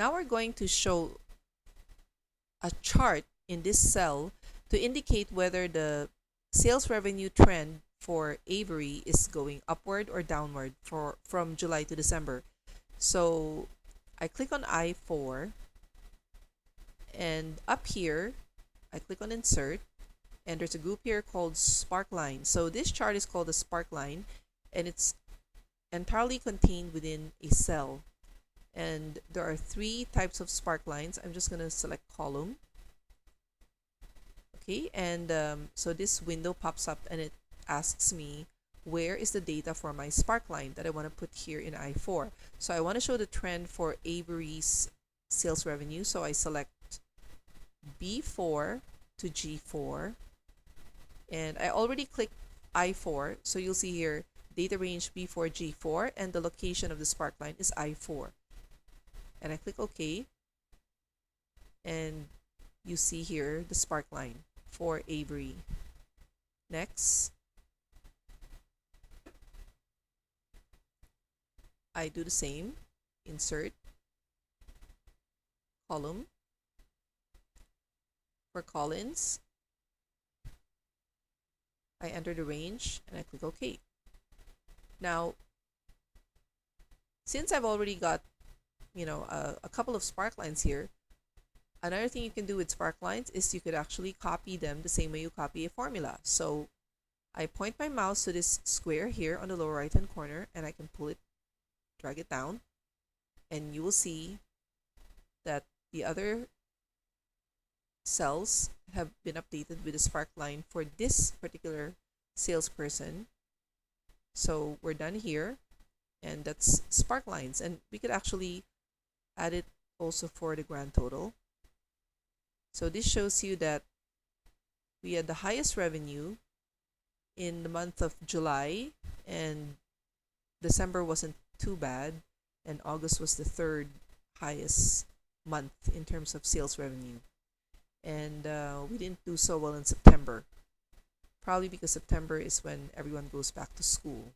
Now we're going to show a chart in this cell to indicate whether the sales revenue trend for Avery is going upward or downward from July to December. So I click on I4, and up here I click on insert, and there's a group here called Sparklines. So this chart is called a Sparkline, and it's entirely contained within a cell. And there are three types of Sparklines. I'm just going to select column. Okay, and so this window pops up and it asks me where is the data for my Sparkline that I want to put here in I4. So I want to show the trend for Avery's sales revenue. So I select B4 to G4, and I already clicked I4. So you'll see here data range B4 G4, and the location of the Sparkline is I4. And I click OK, and you see here the Sparkline for Avery. Next, I do the same. Insert, column. For Collins, I enter the range and I click OK. Now, since I've already got a couple of Sparklines here, another thing you can do with Sparklines is you could actually copy them the same way you copy a formula. So I point my mouse to this square here on the lower right hand corner, and I can pull it, drag it down, and you will see that the other cells have been updated with a Sparkline for this particular salesperson. So we're done here, and that's Sparklines, and we could actually add it also for the grand total. So this shows you that we had the highest revenue in the month of July, and December wasn't too bad, and August was the third highest month in terms of sales revenue. And we didn't do so well in September, probably because September is when everyone goes back to school.